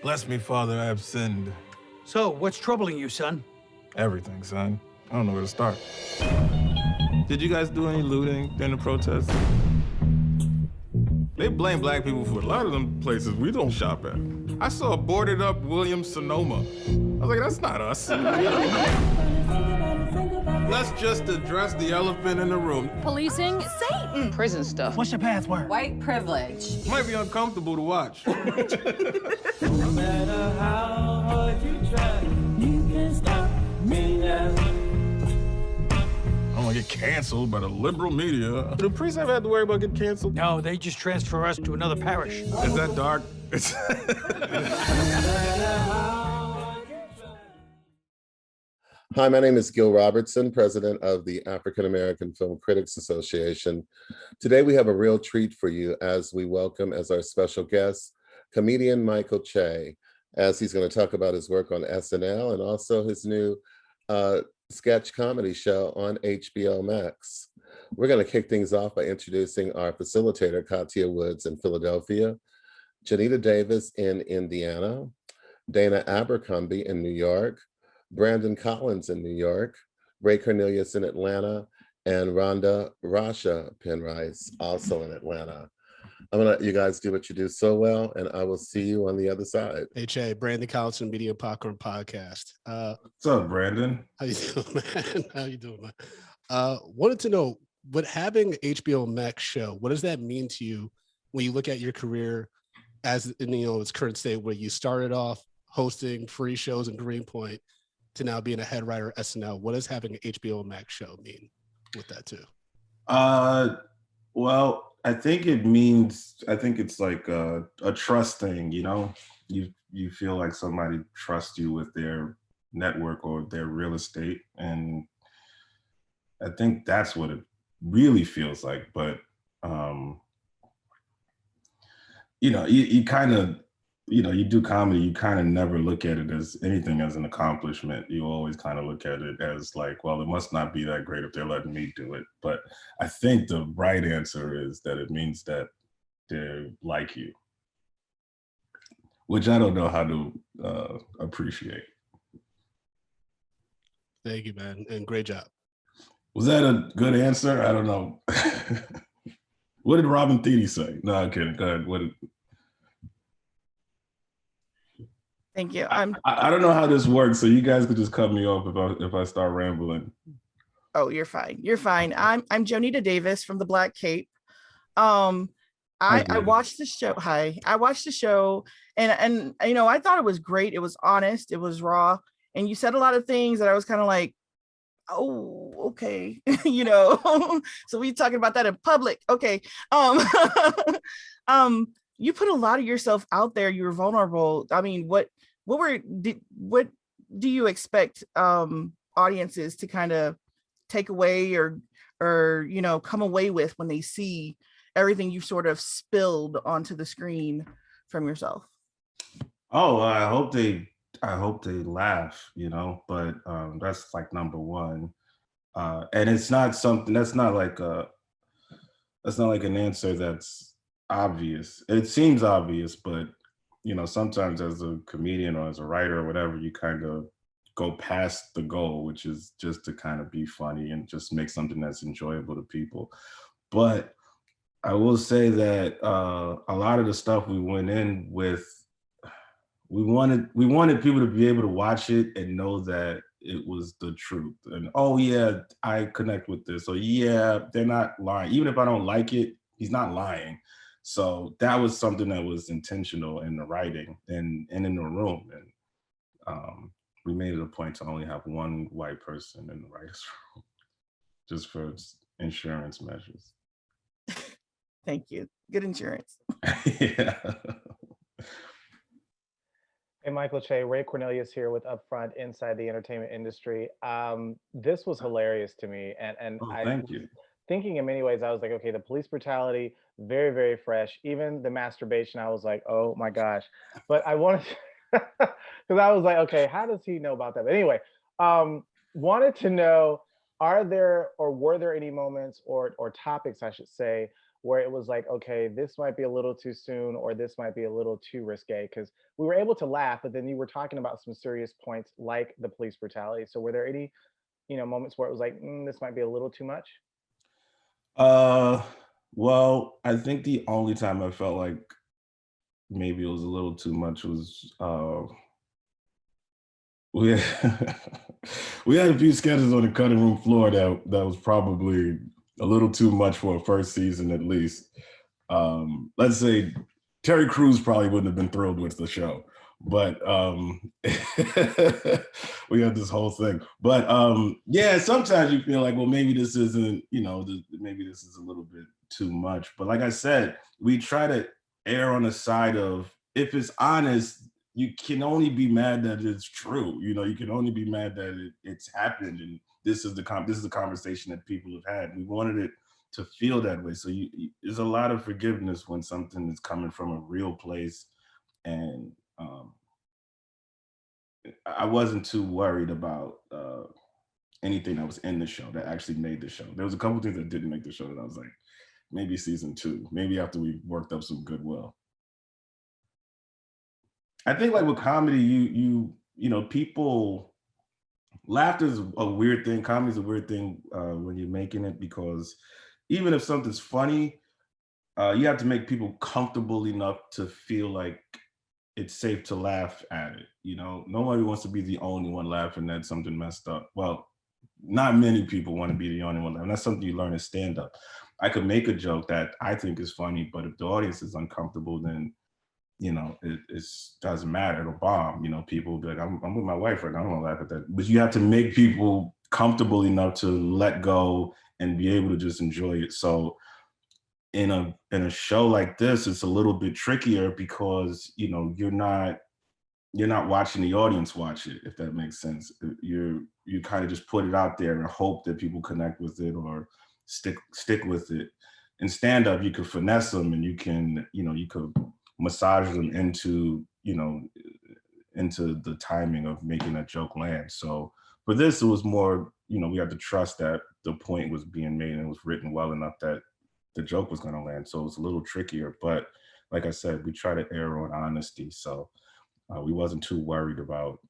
Bless me, Father, I have sinned. So, what's troubling you, son? Everything, son. I don't know where to start. Did you guys do any looting during the protest? They blame black people for a lot of them places we don't shop at. I saw a boarded up Williams-Sonoma. I was like, that's not us. Let's just address the elephant in the room. Policing? Satan! Prison stuff. What's your password? White privilege. Might be uncomfortable to watch. No matter how hard you try, you can't stop me now. I don't want to get canceled by the liberal media. Do priests ever have to worry about getting canceled? No, they just transfer us to another parish. Is that dark? Hi, my name is Gil Robertson, president of the African American Film Critics Association. Today we have a real treat for you as we welcome as our special guest, comedian Michael Che, as he's going to talk about his work on SNL and also his new sketch comedy show on HBO Max. We're going to kick things off by introducing our facilitator, Katia Woods in Philadelphia, Janita Davis in Indiana, Dana Abercrombie in New York, Brandon Collins in New York, Ray Cornelius in Atlanta, and Rhonda Rasha Penrice, also in Atlanta. I'm gonna let you guys do what you do so well, and I will see you on the other side. Hey, Che, Brandon Collins from Media Popcorn Podcast. What's up, Brandon? How you doing, man? How you doing, man? Wanted to know, what having HBO Max Show, what does that mean to you when you look at your career as in, its current state, where you started off hosting free shows in Greenpoint to now being a head writer at SNL? What does having an HBO Max show mean with that too? Well, I think it's like a trust thing, you feel like somebody trusts you with their network or their real estate. And I think that's what it really feels like. But, you kind of, you do comedy, you kind of never look at it as anything as an accomplishment. You always kind of look at it as like, well, it must not be that great if they're letting me do it. But I think the right answer is that it means that they like you, which I don't know how to appreciate. Thank you, man, and great job. Was that a good answer? I don't know. What did Robin Thede say? No, I'm kidding. Go ahead. Thank you. I don't know how this works, so you guys could just cut me off if I start rambling. Oh, you're fine. You're fine. I'm Jonita Davis from the Black Cape. I watched the show. Hi. I watched the show and I thought it was great. It was honest. It was raw. And you said a lot of things that I was kind of like, oh, okay. So we talking about that in public. Okay. You put a lot of yourself out there. You were vulnerable. I mean, what do you expect audiences to kind of take away or come away with when they see everything you've sort of spilled onto the screen from yourself? Oh, I hope they laugh, but that's like number one. And it's not something that's not like an answer that's obvious. It seems obvious, but sometimes as a comedian or as a writer or whatever, you kind of go past the goal, which is just to kind of be funny and just make something that's enjoyable to people. But I will say that a lot of the stuff we went in with, we wanted people to be able to watch it and know that it was the truth. And oh yeah, I connect with this. So yeah, they're not lying. Even if I don't like it, he's not lying. So that was something that was intentional in the writing and in the room. And we made it a point to only have one white person in the writer's room, just for insurance measures. Thank you. Good insurance. Yeah. Hey, Michael Che, Ray Cornelius here with Upfront Inside the Entertainment Industry. This was hilarious to me. And thank you. Thinking in many ways, I was like, okay, the police brutality, very, very fresh. Even the masturbation, I was like, oh my gosh. But I wanted to, because I was like, okay, how does he know about that? But anyway, wanted to know, are there or were there any moments or topics, I should say, where it was like, okay, this might be a little too soon, or this might be a little too risque? Because we were able to laugh, but then you were talking about some serious points like the police brutality. So were there any, moments where it was like, this might be a little too much? Well, I think the only time I felt like maybe it was a little too much was we had, we had a few sketches on the cutting room floor that was probably a little too much for a first season at least. Let's say Terry Crews probably wouldn't have been thrilled with the show, but we had this whole thing. But yeah, sometimes you feel like, well, maybe this isn't, maybe this is a little bit too much. But like I said, we try to err on the side of, if it's honest, you can only be mad that it's true. You can only be mad that it's happened, and this is the conversation that people have had. We wanted it to feel that way. So there's a lot of forgiveness when something is coming from a real place, and I wasn't too worried about anything that was in the show that actually made the show. There was a couple things that didn't make the show that I was like, maybe season 2, maybe after we worked up some goodwill. I think like with comedy, people, laughter is a weird thing. Comedy is a weird thing when you're making it, because even if something's funny, you have to make people comfortable enough to feel like it's safe to laugh at it. Nobody wants to be the only one laughing at something messed up. Well, not many people want to be the only one laughing. That's something you learn in stand-up. I could make a joke that I think is funny, but if the audience is uncomfortable, then it doesn't matter. It'll bomb. People will be like, I'm with my wife right now, I don't want to laugh at that. But you have to make people comfortable enough to let go and be able to just enjoy it. So in a show like this, it's a little bit trickier because you're not watching the audience watch it, if that makes sense. You kind of just put it out there and hope that people connect with it or stick with it. In stand-up, you could finesse them, and you could massage them into the timing of making a joke land. So for this, it was more, we had to trust that the point was being made and it was written well enough that the joke was going to land. So it was a little trickier, but like I said, we try to err on honesty. So we wasn't too worried about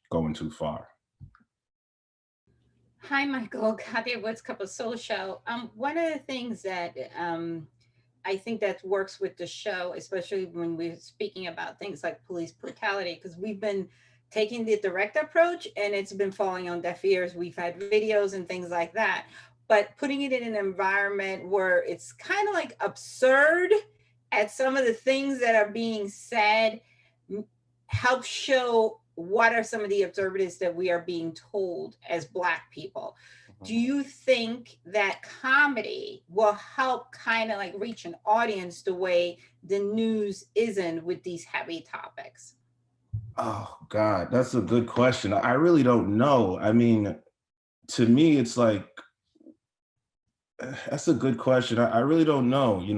going too far. Hi, Michael. Katia Woods, Cup of Soul Show. One of the things that I think that works with the show, especially when we're speaking about things like police brutality, because we've been taking the direct approach and it's been falling on deaf ears. We've had videos and things like that, but putting it in an environment where it's kind of like absurd at some of the things that are being said helps show what are some of the absurdities that we are being told as Black people. Do you think that comedy will help kind of like reach an audience the way the news isn't with these heavy topics? Oh God, that's a good question. I really don't know. I mean, to me, it's like, that's a good question. I really don't know. You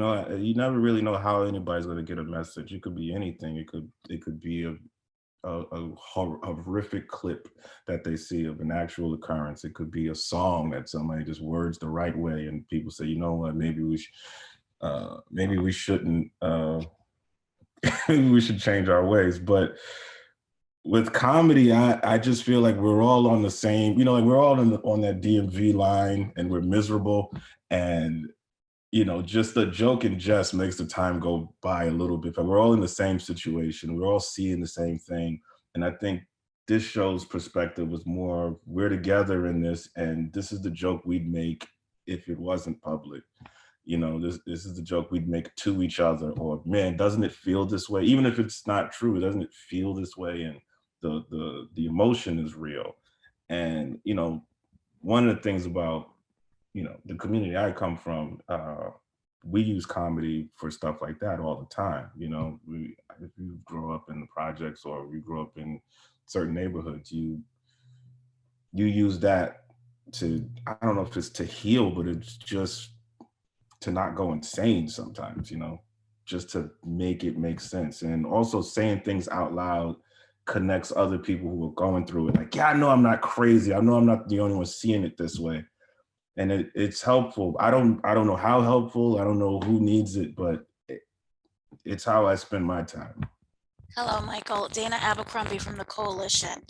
never really know how anybody's going to get a message. It could be anything. It could be a horrific clip that they see of an actual occurrence. It could be a song that somebody just words the right way, and people say, you know what, maybe we shouldn't. Maybe we should change our ways. But with comedy, I just feel like we're all on the same. Like we're all on that DMV line, and we're miserable, and just the joke and jest makes the time go by a little bit. But we're all in the same situation. We're all seeing the same thing. And I think this show's perspective was more, we're together in this, and this is the joke we'd make if it wasn't public. This is the joke we'd make to each other, or man, doesn't it feel this way? Even if it's not true, doesn't it feel this way? And the emotion is real. And, one of the things about the community I come from, we use comedy for stuff like that all the time. If you grow up in the projects or you grow up in certain neighborhoods, you use that to, I don't know if it's to heal, but it's just to not go insane sometimes, just to make it make sense. And also saying things out loud connects other people who are going through it. Like, yeah, I know I'm not crazy. I know I'm not the only one seeing it this way. and it's helpful. I don't know how helpful. I don't know who needs it, but it's how I spend my time. Hello, Michael. Dana Abercrombie from the Coalition.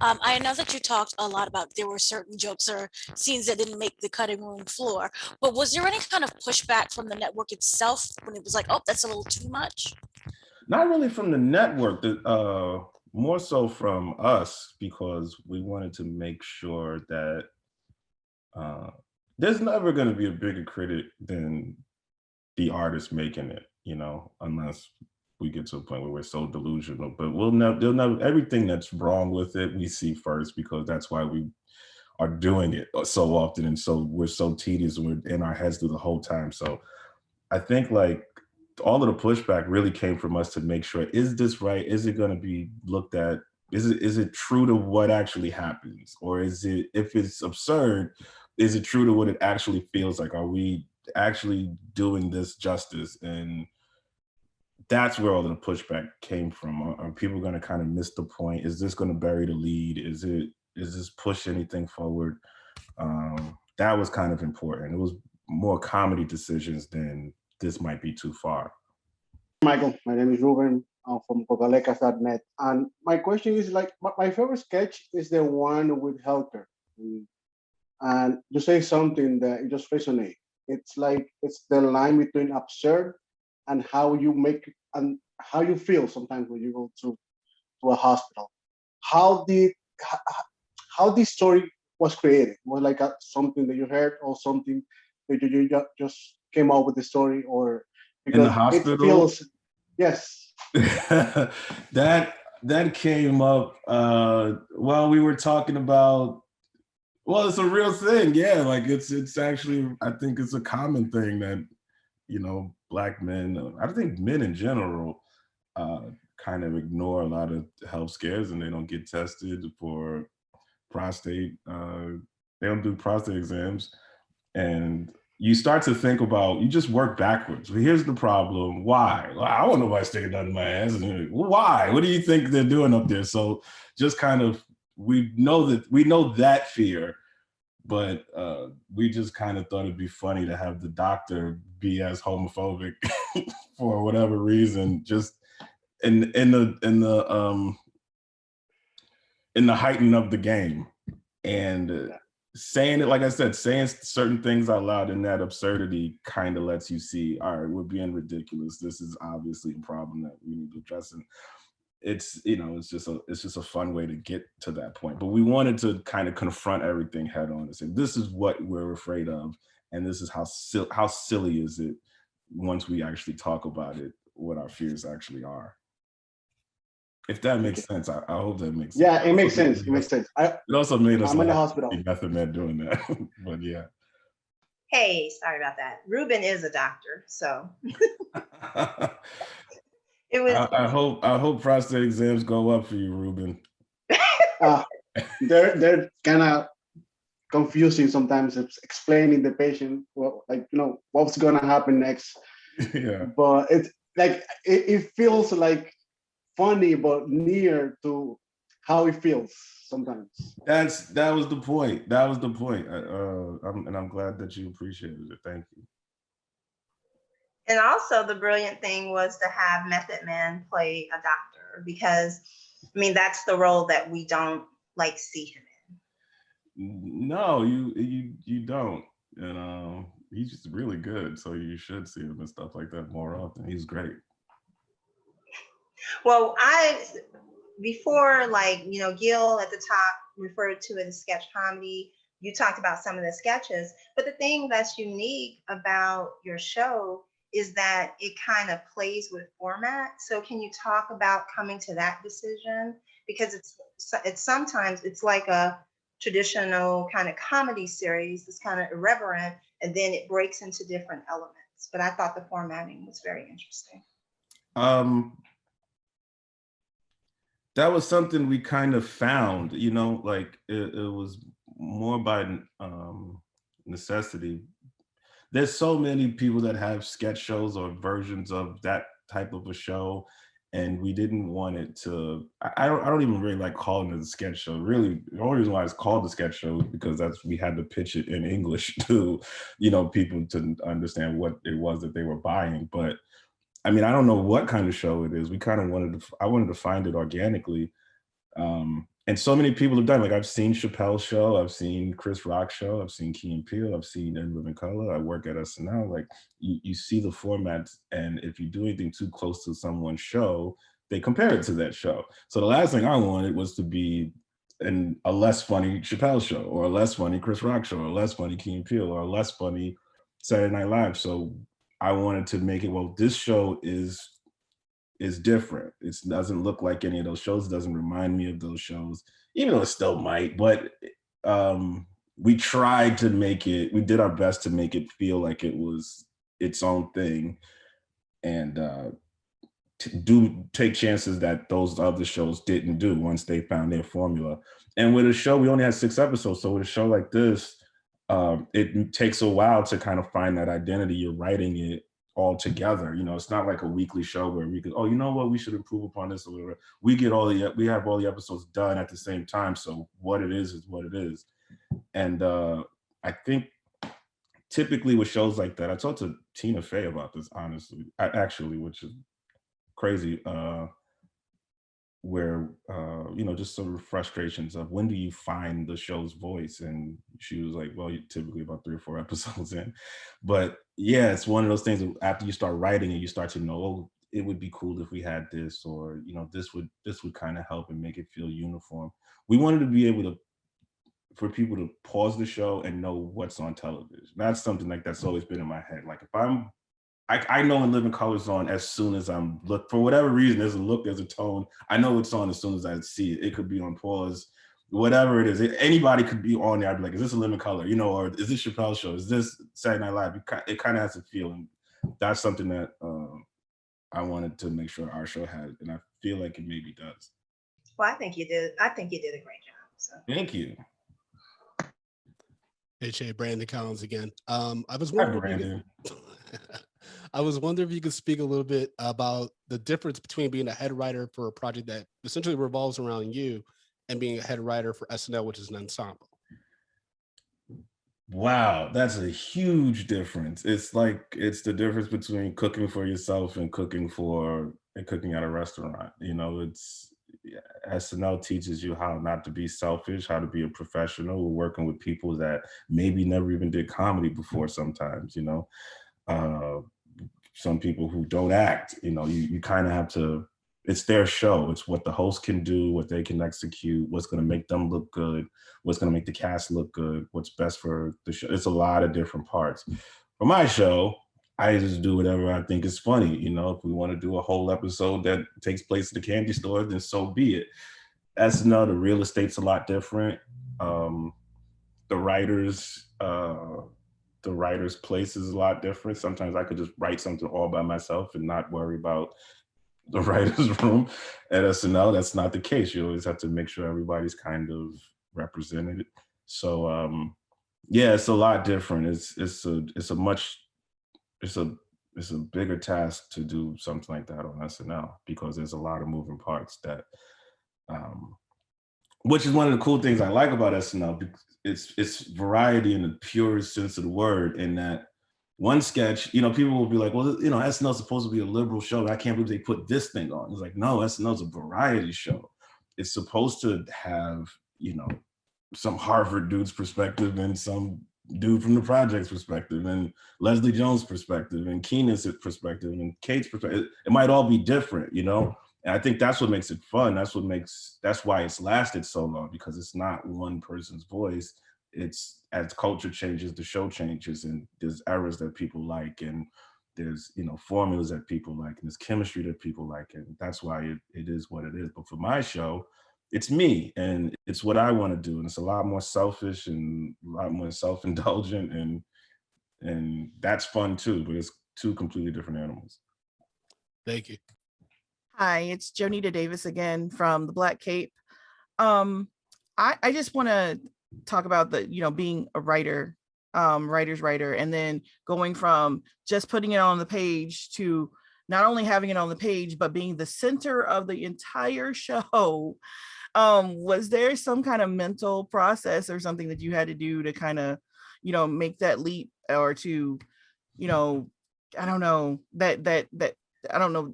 I know that you talked a lot about there were certain jokes or scenes that didn't make the cutting room floor, but was there any kind of pushback from the network itself when it was like, oh, that's a little too much? Not really from the network, more so from us, because we wanted to make sure that there's never going to be a bigger critic than the artist making it, you know, unless we get to a point where we're so delusional. But they'll never, everything that's wrong with it, we see first, because that's why we are doing it so often. And so we're so tedious and we're in our heads through the whole time. So I think like all of the pushback really came from us to make sure, is this right? Is it going to be looked at? Is it true to what actually happens? Or is it, if it's absurd, is it true to what it actually feels like? Are we actually doing this justice? And that's where all of the pushback came from. Are people going to kind of miss the point? Is this going to bury the lead? Is this push anything forward? That was kind of important. It was more comedy decisions than this might be too far. Michael, my name is Reuben. I'm from cocalecas.net. And my question is like, my favorite sketch is the one with Helter. And you say something that it just resonates. It's like, it's the line between absurd and how you make, and how you feel sometimes when you go to a hospital. How this story was created? Was like something that you heard, or something that you just came up with the story, or because in the hospital? It feels, yes. that came up while we were talking about, well, it's a real thing. Yeah, like it's actually, I think it's a common thing that, you know, Black men, I think men in general, kind of ignore a lot of health scares, and they don't get tested for prostate. They don't do prostate exams. And you start to think about, you just work backwards. Well, here's the problem. Why? Well, I don't know why sticking nothing in my ass. Why? What do you think they're doing up there? So just kind of, we know that fear, but we just kind of thought it'd be funny to have the doctor be as homophobic for whatever reason, just in the heighten of the game. And saying it, like I said, saying certain things out loud in that absurdity kind of lets you see, all right, we're being ridiculous. This is obviously a problem that we need to address. And it's, you know, it's just a fun way to get to that point. But we wanted to kind of confront everything head on and say, this is what we're afraid of, and this is how silly is it once we actually talk about it, what our fears actually are. If that makes sense, I hope that makes sense. Yeah, it makes sense. It makes sense. It also made us I'm in the hospital. Method Man doing that, but yeah. Hey, sorry about that. Reuben is a doctor, so. It was. I hope prostate exams go up for you, Reuben. They're kind of confusing sometimes. It's explaining the patient, well, like, you know, what's gonna happen next. Yeah. But it's like it feels like funny, but near to how it feels sometimes. That was the point. That was the point. I'm glad that you appreciated it. Thank you. And also the brilliant thing was to have Method Man play a doctor, because I mean, that's the role that we don't like see him in. No, you don't. And he's just really good. So you should see him and stuff like that more often. He's great. Well, before, like, you know, Gil at the top referred to it as sketch comedy. You talked about some of the sketches, but the thing that's unique about your show is that it kind of plays with format. So can you talk about coming to that decision? Because it's sometimes it's like a traditional kind of comedy series that's kind of irreverent, and then it breaks into different elements. But I thought the formatting was very interesting. That was something we kind of found, you know, like it was more by necessity. There's so many people that have sketch shows or versions of that type of a show, and we didn't want it to. I don't even really like calling it a sketch show. Really, the only reason why it's called the sketch show is because we had to pitch it in English to, people to understand what it was that they were buying. But I mean, I don't know what kind of show it is. We kind of I wanted to find it organically. And so many people have done, like I've seen Chappelle's show, I've seen Chris Rock's show, I've seen Key and Peele, I've seen In Living Color, I work at SNL. Like you see the formats, and if you do anything too close to someone's show, they compare it to that show. So the last thing I wanted was to be a less funny Chappelle show, or a less funny Chris Rock show, or a less funny Key and Peele, or a less funny Saturday Night Live. So I wanted to make it, well, this show is different. It doesn't look like any of those shows. It doesn't remind me of those shows, even though it still might. But we tried to make it, we did our best to make it feel like it was its own thing, and do take chances that those other shows didn't do once they found their formula. And with a show, we only had 6 episodes. So with a show like this, it takes a while to kind of find that identity. You're writing it all together. It's not like a weekly show where we could, oh, you know what, we should improve upon this or whatever. We have all the episodes done at the same time. So what it is what it is. And I think typically with shows like that, I talked to Tina Fey about this, honestly, actually, which is crazy, where, just sort of frustrations of when do you find the show's voice? And she was like, well, typically about 3 or 4 episodes in. But yeah, it's one of those things that after you start writing it, you start to know, oh, it would be cool if we had this, or, this would kind of help and make it feel uniform. We wanted to be able for people to pause the show and know what's on television. That's something like that's always been in my head. Like if I know In Living Color's on as soon as I'm for whatever reason, there's a look, there's a tone. I know it's on as soon as I see it. It could be on pause, whatever it is. Anybody could be on there. I'd be like, is this A Living Color? Or is this Chappelle's show? Is this Saturday Night Live? It kind of has a feeling. That's something that I wanted to make sure our show had, and I feel like it maybe does. Well, I think you did a great job. So thank you. HA Brandon Collins again. I was wondering if you could speak a little bit about the difference between being a head writer for a project that essentially revolves around you and being a head writer for SNL, which is an ensemble. Wow, that's a huge difference. It's the difference between cooking for yourself and cooking at a restaurant. SNL teaches you how not to be selfish, how to be a professional. We're working with people that maybe never even did comedy before sometimes, some people who don't act, you kind of have to, it's their show. It's what the host can do, what they can execute, what's going to make them look good, what's going to make the cast look good, what's best for the show. It's a lot of different parts. For my show, I just do whatever I think is funny. If we want to do a whole episode that takes place at the candy store, then so be it. SNL, the real estate's a lot different. The writer's place is a lot different. Sometimes I could just write something all by myself and not worry about the writer's room. At SNL, that's not the case. You always have to make sure everybody's kind of represented. So yeah, it's a lot different. It's a bigger task to do something like that on SNL because there's a lot of moving parts that, which is one of the cool things I like about SNL. It's variety in the purest sense of the word, in that one sketch, people will be like, well, SNL's supposed to be a liberal show. I can't believe they put this thing on. It's like, no, SNL's a variety show. It's supposed to have, some Harvard dude's perspective and some dude from the project's perspective and Leslie Jones' perspective and Keenan's perspective and Kate's perspective. It might all be different, And I think that's what makes it fun. That's why it's lasted so long, because it's not one person's voice. It's as culture changes, the show changes, and there's errors that people like, and there's formulas that people like, and there's chemistry that people like, and that's why it is what it is. But for my show, it's me, and it's what I want to do, and it's a lot more selfish and a lot more self-indulgent, and that's fun too. But it's 2 completely different animals. Thank you. Hi, it's Jonita Davis again from the Black Cape. I just want to talk about being a writer, writer's writer, and then going from just putting it on the page to not only having it on the page, but being the center of the entire show. Was there some kind of mental process or something that you had to do to kind of, make that leap, or to, I don't know, that I don't know.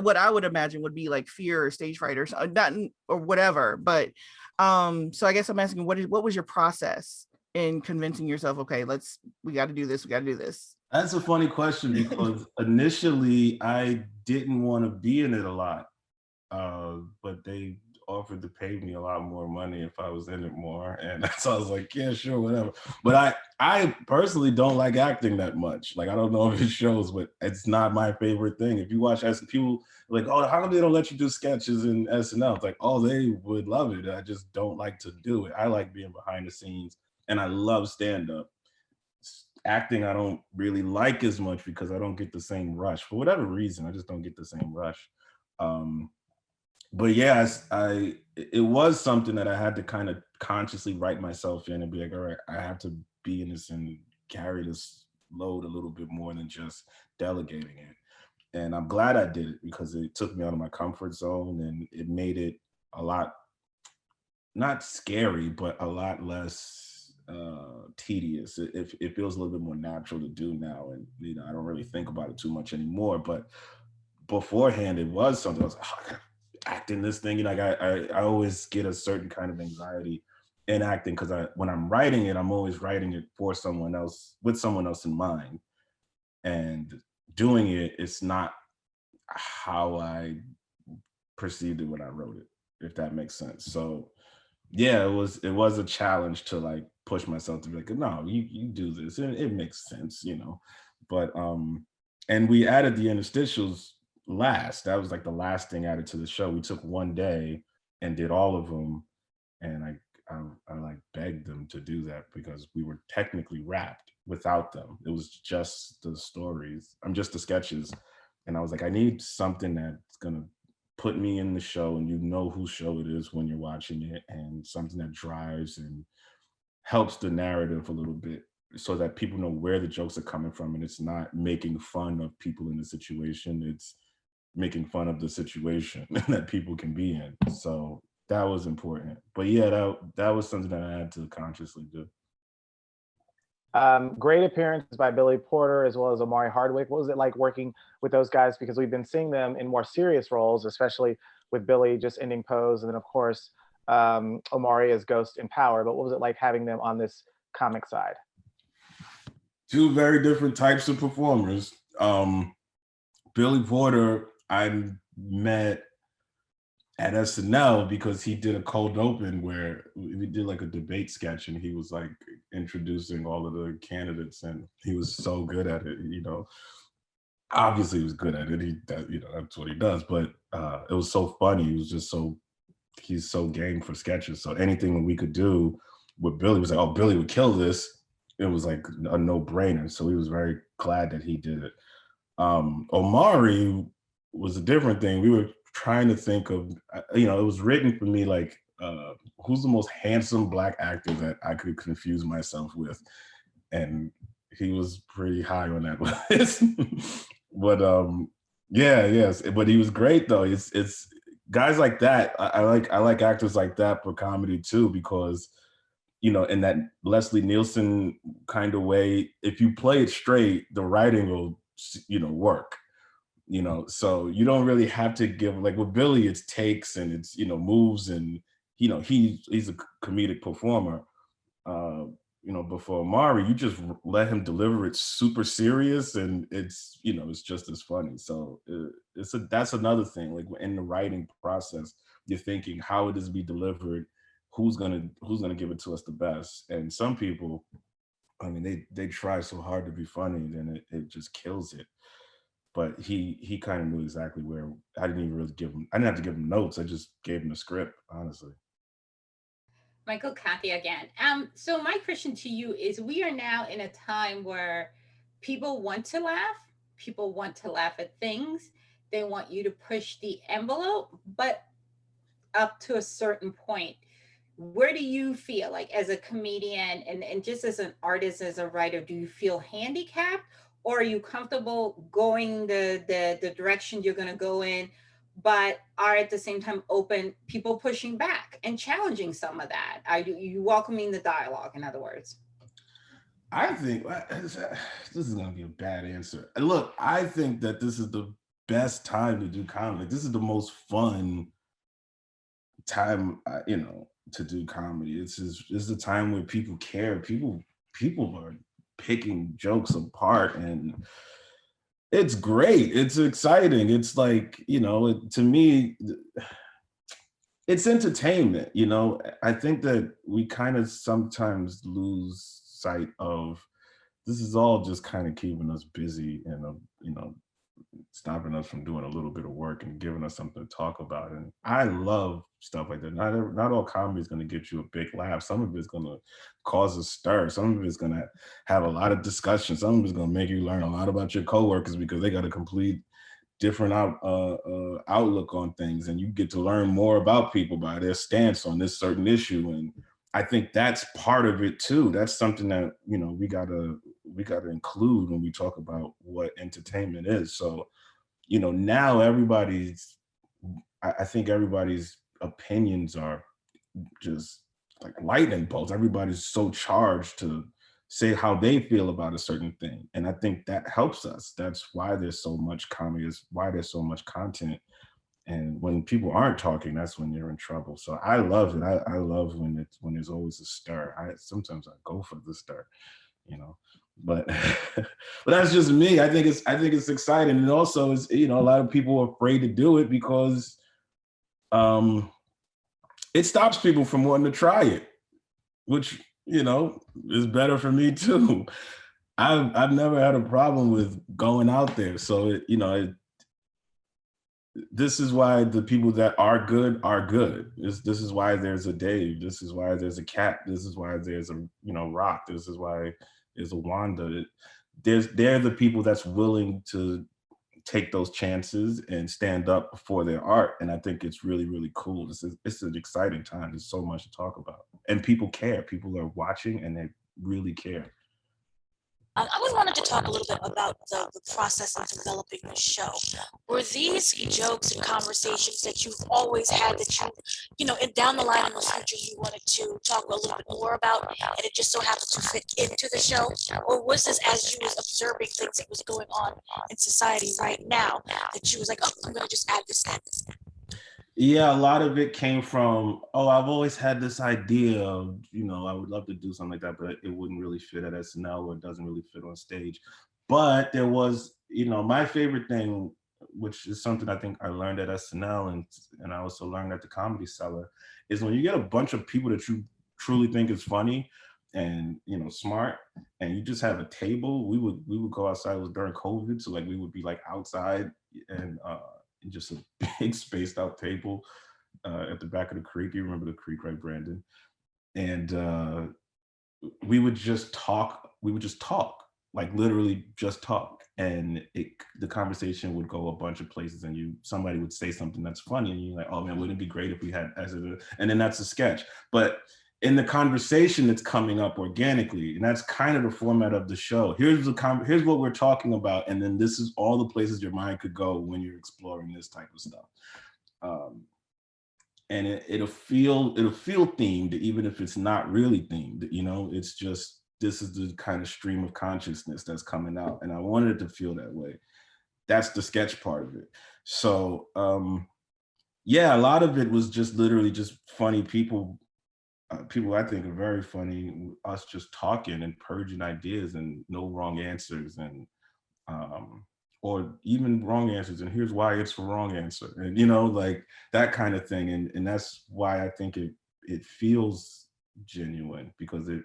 What I would imagine would be like fear or stage fright or not, or whatever. But so I guess I'm asking, what was your process in convincing yourself, okay, we got to do this, we got to do this? That's a funny question because initially I didn't want to be in it a lot, but they offered to pay me a lot more money if I was in it more, and so I was like, yeah, sure, whatever. But I personally don't like acting that much. Like, I don't know if it shows, but it's not my favorite thing. If you watch people like, oh, how come they don't let you do sketches in SNL? It's like, oh, they would love it. I just don't like to do it. I like being behind the scenes, and I love stand-up. Acting I don't really like as much because I don't get the same rush. For whatever reason, I just don't get the same rush. But yes, it was something that I had to kind of consciously write myself in and be like, all right, I have to be in this and carry this load a little bit more than just delegating it. And I'm glad I did it because it took me out of my comfort zone and it made it a lot, not scary, but a lot less tedious. It feels a little bit more natural to do now. And, I don't really think about it too much anymore, but beforehand it was something I was like, oh, I gotta act in this thing. I always get a certain kind of anxiety in acting because when I'm writing it, I'm always writing it for someone else, with someone else in mind. And doing it, it's not how I perceived it when I wrote it, if that makes sense. So yeah, it was a challenge to like push myself to be like, no, you do this. It makes sense, But and we added the interstitials last. That was like the last thing added to the show. We took one day and did all of them. And I like begged them to do that because we were technically wrapped without them. It was just the stories. Just the sketches. And I was like, I need something that's gonna put me in the show and whose show it is when you're watching it, and something that drives and helps the narrative a little bit so that people know where the jokes are coming from, and it's not making fun of people in the situation, it's making fun of the situation that people can be in. So that was important. But yeah, that was something that I had to consciously do. Great appearances by Billy Porter as well as Amari Hardwick. What was it like working with those guys? Because we've been seeing them in more serious roles, especially with Billy just ending Pose, and then of course Amari as Ghost in Power. But what was it like having them on this comic side? Two very different types of performers. Billy Porter, I met at SNL because he did a cold open where we did like a debate sketch and he was like introducing all of the candidates and he was so good at it, obviously he was good at it. That's what he does, but it was so funny. He's so game for sketches. So anything we could do with Billy was like, oh, Billy would kill this. It was like a no brainer. So he was very glad that he did it. Amari was a different thing. We were trying to think of, it was written for me like, who's the most handsome Black actor that I could confuse myself with? And he was pretty high on that list. But but he was great though. It's guys like that. I like actors like that for comedy too, because in that Leslie Nielsen kind of way, if you play it straight, the writing will work. So you don't really have to give, like with Billy, it's takes and it's, moves and, he's a comedic performer. But for Amari, you just let him deliver it super serious and it's, it's just as funny. So that's another thing, like in the writing process, you're thinking how it is be delivered, who's gonna give it to us the best. And some people, they try so hard to be funny, then it just kills it. But he kind of knew exactly where. I didn't have to give him notes. I just gave him a script, honestly. Michael, Kathy again. So my question to you is, we are now in a time where people want to laugh. People want to laugh at things. They want you to push the envelope, but up to a certain point. Where do you feel like as a comedian and just as an artist, as a writer, do you feel handicapped? or are you comfortable going the direction you're going to go in, but are at the same time open people pushing back and challenging some of that? Are you welcoming the dialogue, in other words? I think this is gonna be a bad answer. Look, I think that this is the best time to do comedy. This is the most fun time, to do comedy. It's the time where people care. People are picking jokes apart, and it's great. It's exciting. It's like, to me, it's entertainment. I think that we kind of sometimes lose sight of this is all just kind of keeping us busy and stopping us from doing a little bit of work and giving us something to talk about. And I love stuff like that. Not all comedy is going to get you a big laugh. Some of it's going to cause a stir. Some of it's going to have a lot of discussion. Some of it's going to make you learn a lot about your coworkers because they got a complete different outlook on things, and you get to learn more about people by their stance on this certain issue. And I think that's part of it too. That's something that we gotta include when we talk about what entertainment is. So now I think everybody's opinions are just like lightning bolts. Everybody's so charged to say how they feel about a certain thing. And I think that helps us. That's why there's so much comedy, is why there's so much content. And when people aren't talking, that's when you're in trouble. So I love it. I love when there's always a stir. Sometimes I go for the stir, but but that's just me. I think it's exciting. And also is, a lot of people are afraid to do it because it stops people from wanting to try it, which is better for me too. I've never had a problem with going out there. So this is why the people that are good are good. This is why there's a Dave. This is why there's a Cat. This is why there's a Rock. This is why there's a Wanda. They're the people that's willing to take those chances and stand up for their art. And I think it's really, really cool. It's an exciting time. There's so much to talk about. And people care. People are watching and they really care. I always wanted to talk a little bit about the process of developing the show. Were these jokes and conversations that you've always had that and down the line in the future you wanted to talk a little bit more about, and it just so happened to fit into the show? Or was this as you was observing things that was going on in society right now that you was like, oh, I'm going to just add this? Yeah, a lot of it came from, I've always had this idea of, I would love to do something like that, but it wouldn't really fit at SNL, or it doesn't really fit on stage. But there was, my favorite thing, which is something I think I learned at SNL and I also learned at the Comedy Cellar, is when you get a bunch of people that you truly think is funny and smart, and you just have a table. We would go outside. It was during COVID, so we would be outside and just a big spaced out table at the back of the creek. You remember the creek, right, Brandon? And we would just talk. Literally just talk. And the conversation would go a bunch of places, and somebody would say something that's funny, and you're like, oh man, wouldn't it be great if we had and then that's a sketch. But in the conversation, it's coming up organically, and that's kind of the format of the show. Here's what we're talking about, and then this is all the places your mind could go when you're exploring this type of stuff. And it'll feel themed, even if it's not really themed. It's just, this is the kind of stream of consciousness that's coming out, and I wanted it to feel that way. That's the sketch part of it. So yeah, a lot of it was just literally just funny people. People I think are very funny, us just talking and purging ideas and no wrong answers, and or even wrong answers, and here's why it's the wrong answer, and that kind of thing. And that's why I think it feels genuine, because it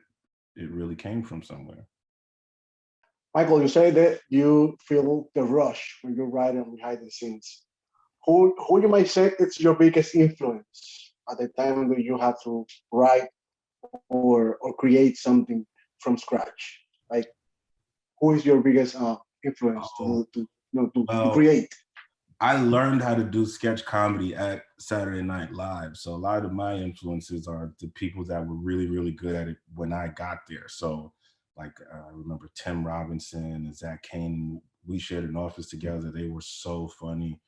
really came from somewhere. Michael, you say that you feel the rush when you're writing behind the scenes. Who you might say it's your biggest influence at the time that you have to write or create something from scratch? Who is your biggest influence to create? I learned how to do sketch comedy at Saturday Night Live. So a lot of my influences are the people that were really, really good at it when I got there. So Like I remember Tim Robinson and Zach Kane. We shared an office together. They were so funny.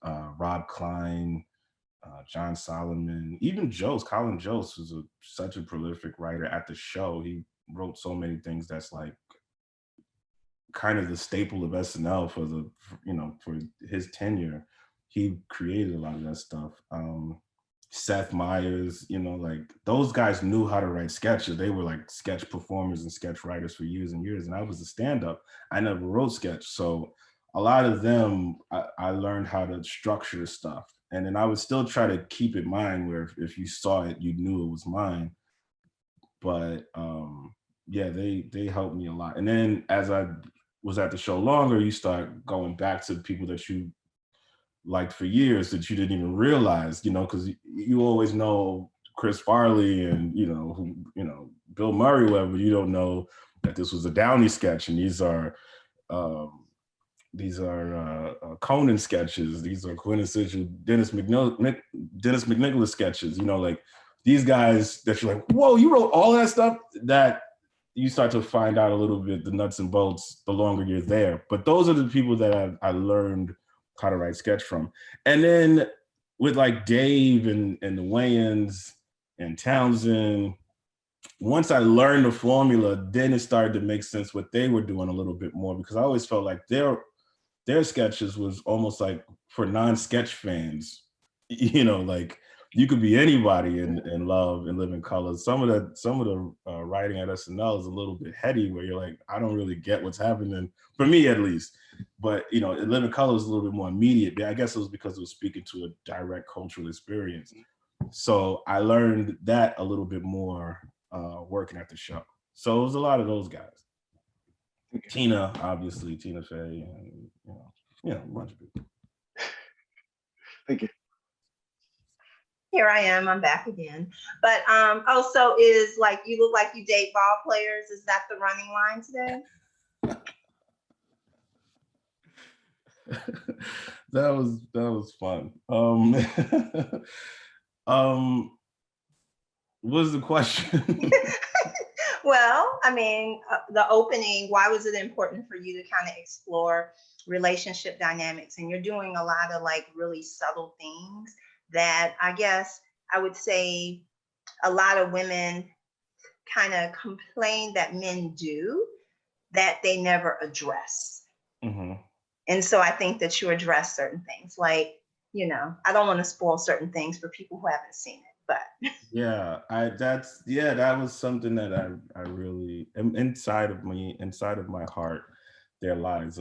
Rob Klein, John Solomon, even Colin Jost was such a prolific writer at the show. He wrote so many things that's like kind of the staple of SNL for his tenure. He created a lot of that stuff. Seth Meyers, like those guys knew how to write sketches. They were like sketch performers and sketch writers for years and years. And I was a stand-up. I never wrote sketch. So a lot of them, I learned how to structure stuff. And then I would still try to keep it mine, where if you saw it, you knew it was mine. But yeah, they helped me a lot. And then as I was at the show longer, you start going back to people that you liked for years that you didn't even realize, because you always know Chris Farley and Bill Murray, whatever. You don't know that this was a Downey sketch, and these are Conan sketches. These are quintessential Dennis McNicholas sketches. Like these guys that you're like, whoa, you wrote all that stuff. That you start to find out a little bit the nuts and bolts the longer you're there. But those are the people that I learned how to write sketch from. And then with like Dave and the Wayans and Townsend, once I learned the formula, then it started to make sense what they were doing a little bit more, because I always felt like their sketches was almost like for non-sketch fans, like you could be anybody and love and live in color. Some of the writing at SNL is a little bit heady, where you're like, I don't really get what's happening, for me at least. But Live in Color is a little bit more immediate. I guess it was because it was speaking to a direct cultural experience. So I learned that a little bit more working at the show. So it was a lot of those guys. Tina, obviously, Tina Fey, and a bunch of people. Thank you. Here I am, I'm back again. But also is like, you look like you date ball players. Is that the running line today? That was fun. What was the question? Well, I mean, the opening, why was it important for you to kind of explore relationship dynamics? And you're doing a lot of like really subtle things that I guess I would say a lot of women kind of complain that men do, that they never address. Mm-hmm. And so I think that you address certain things, like, I don't want to spoil certain things for people who haven't seen it, but. Yeah, that was something that I really am inside of my heart. There lies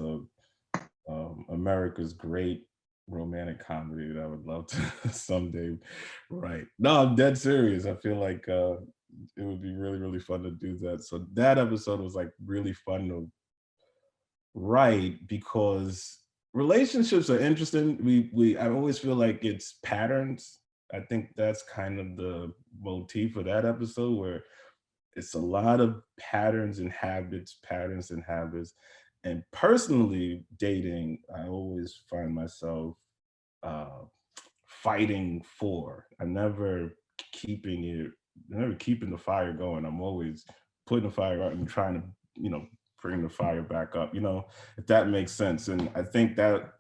America's great romantic comedy that I would love to someday write. No, I'm dead serious. I feel like it would be really, really fun to do that. So that episode was like really fun to write, because relationships are interesting. I always feel like it's patterns. I think that's kind of the motif of that episode, where it's a lot of patterns and habits. And personally, dating, I always find myself fighting for. I'm never keeping the fire going. I'm always putting the fire out and trying to, bring the fire back up, if that makes sense. And I think that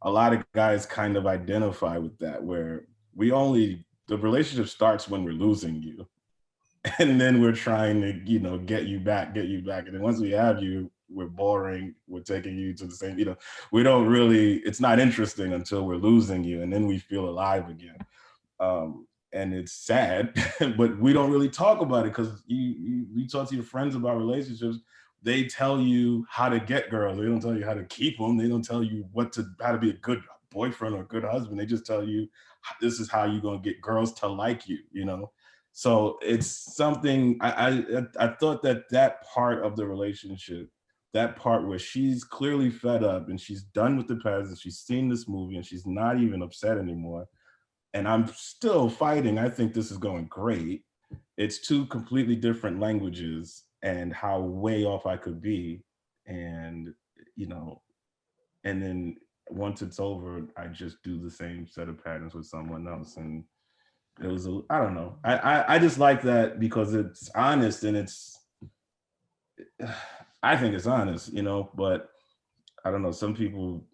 a lot of guys kind of identify with that, where the relationship starts when we're losing you. And then we're trying to, get you back. And then once we have you, we're boring. We're taking you to the same, we don't really, it's not interesting until we're losing you. And then we feel alive again. And it's sad, but we don't really talk about it, because you talk to your friends about relationships. They tell you how to get girls. They don't tell you how to keep them. They don't tell you how to be a good boyfriend or a good husband. They just tell you, this is how you're going to get girls to like you, So it's something, I thought that part of the relationship, that part where she's clearly fed up and she's done with the past and she's seen this movie and she's not even upset anymore. And I'm still fighting. I think this is going great. It's two completely different languages, and how way off I could be. And, and then once it's over, I just do the same set of patterns with someone else. And it was, I don't know. I just like that because it's honest, and I think it's honest, but I don't know. Some people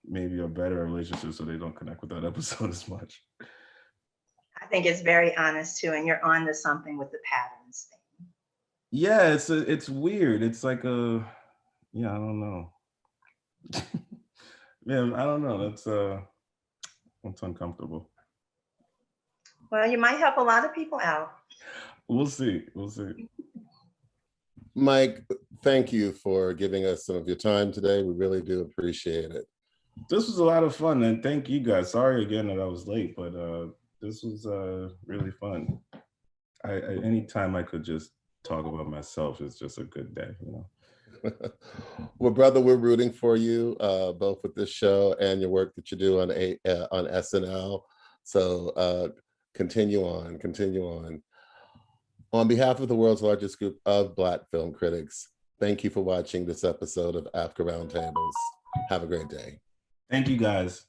maybe are better at relationships, so they don't connect with that episode as much. I think it's very honest too, and you're on to something with the patterns thing. Yeah, it's weird. It's like I don't know. Man, I don't know. That's uncomfortable. Well, you might help a lot of people out. We'll see. We'll see. Mike, thank you for giving us some of your time today. We really do appreciate it. This was a lot of fun, and thank you guys. Sorry again that I was late, but this was really fun. Anytime I could just talk about myself is just a good day, Well, brother, we're rooting for you both with this show and your work that you do on SNL. So continue on. On behalf of the world's largest group of Black film critics, thank you for watching this episode of AAFCA Roundtables. Have a great day. Thank you, guys.